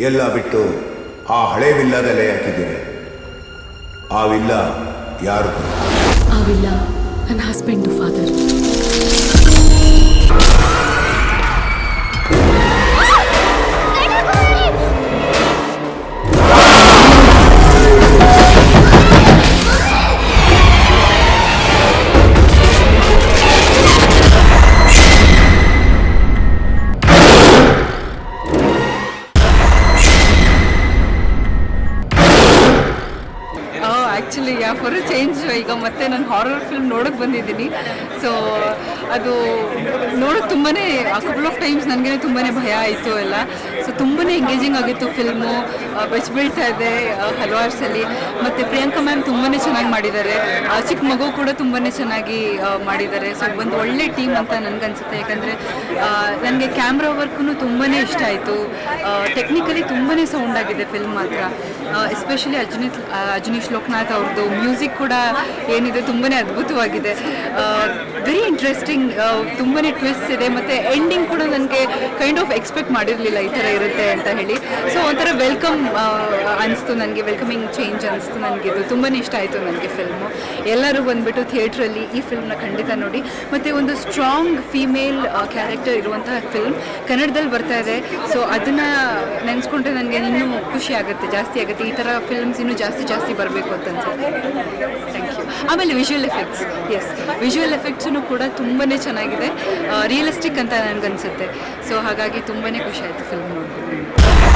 ಎಲ್ಲ ಬಿಟ್ಟು ಆ ಹಳೆ ವಿಲ್ಲದಲ್ಲೇ ಹಾಕಿದ್ದೀರಿ. ಆ ವಿಲ್ಲ ಯಾರು? ಆ ವಿಲ್ಲ ನನ್ನ husband father. Actually for a change ಈಗ ಮತ್ತೆ ನಾನು ಹಾರರ್ ಫಿಲ್ಮ್ ನೋಡೋಕ್ಕೆ ಬಂದಿದ್ದೀನಿ. ಸೊ ಅದು ನೋಡೋಕ್ಕೆ ತುಂಬಾ ಕಪಲ್ ಆಫ್ ಟೈಮ್ಸ್ ನನಗೆ ತುಂಬಾ ಭಯ ಆಯಿತು ಎಲ್ಲ. ಸೊ ತುಂಬಾ ಎಂಗೇಜಿಂಗ್ ಆಗಿತ್ತು ಫಿಲ್ಮು, ಬೆಚ್ಚ ಬೀಳ್ತಾ ಇದೆ ಹಲವಾರು ಸಲ. ಮತ್ತು ಪ್ರಿಯಾಂಕಾ ಮ್ಯಾಮ್ ತುಂಬಾ ಚೆನ್ನಾಗಿ ಮಾಡಿದ್ದಾರೆ, ಚಿಕ್ಕ ಮಗು ಕೂಡ ತುಂಬಾ ಚೆನ್ನಾಗಿ ಮಾಡಿದ್ದಾರೆ. ಸೊ ಒಂದು ಒಳ್ಳೆ ಟೀಮ್ ಅಂತ ನನಗನ್ಸುತ್ತೆ. ಯಾಕಂದರೆ ನನಗೆ ಕ್ಯಾಮ್ರಾ ವರ್ಕೂ ತುಂಬಾ ಇಷ್ಟ ಆಯಿತು. ಟೆಕ್ನಿಕಲಿ ತುಂಬಾ ಸೌಂಡ್ ಆಗಿದೆ ಫಿಲ್ಮ್ ಮಾತ್ರ. ಎಸ್ಪೆಷಲಿ ಅಜನೀಶ್ ಲೋಕನಾಥ್ ಅವ್ರದ್ದು ಮ್ಯೂಸಿಕ್ ಕೂಡ ಏನಿದೆ ತುಂಬಾ ಅದ್ಭುತವಾಗಿದೆ. ವೆರಿ ಇಂಟ್ರೆಸ್ಟಿಂಗ್, ತುಂಬಾ ಟ್ವಿಸ್ಟ್ ಇದೆ. ಮತ್ತು ಎಂಡಿಂಗ್ ಕೂಡ ನನಗೆ ಕೈಂಡ್ ಆಫ್ ಎಕ್ಸ್ಪೆಕ್ಟ್ ಮಾಡಿರಲಿಲ್ಲ ಈ ಥರ ಇರುತ್ತೆ ಅಂತ ಹೇಳಿ. ಸೊ ಒಂಥರ ವೆಲ್ಕಮ್ ಅನಿಸ್ತು ನನಗೆ, ವೆಲ್ಕಮಿಂಗ್ ಚೇಂಜ್ ಅನಿಸ್ತು ನನಗೆ. ಇದು ತುಂಬಾ ಇಷ್ಟ ಆಯಿತು ನನಗೆ ಫಿಲ್ಮು. ಎಲ್ಲರೂ ಬಂದುಬಿಟ್ಟು ಥಿಯೇಟ್ರಲ್ಲಿ ಈ ಫಿಲ್ಮ್ನ ಖಂಡಿತ ನೋಡಿ. ಮತ್ತು ಒಂದು ಸ್ಟ್ರಾಂಗ್ ಫೀಮೇಲ್ ಕ್ಯಾರೆಕ್ಟರ್ ಇರುವಂತಹ ಫಿಲ್ಮ್ ಕನ್ನಡದಲ್ಲಿ ಬರ್ತಾ ಇದೆ. ಸೊ ಅದನ್ನು ನೆನೆಸ್ಕೊಂಡ್ರೆ ನನಗೆ ಇನ್ನೂ ಖುಷಿ ಆಗುತ್ತೆ, ಜಾಸ್ತಿ ಆಗುತ್ತೆ. ಈ ಥರ ಫಿಲ್ಮ್ಸ್ ಇನ್ನೂ ಜಾಸ್ತಿ ಬರಬೇಕು ಅಂತ ಅನ್ಸುತ್ತೆ. Thank you. ಆಮೇಲೆ ವಿಜುವಲ್ ಎಫೆಕ್ಟ್ಸ್, ಎಸ್ ವಿಜುವಲ್ ಎಫೆಕ್ಟ್ಸೂ ಕೂಡ ತುಂಬಾ ಚೆನ್ನಾಗಿದೆ, ರಿಯಲಿಸ್ಟಿಕ್ ಅಂತ ನನಗನ್ಸುತ್ತೆ. ಸೊ ಹಾಗಾಗಿ ತುಂಬಾ ಖುಷಿ ಆಯಿತು ಫಿಲ್ಮ್ ನೋಡ್ಕೊಂಡು.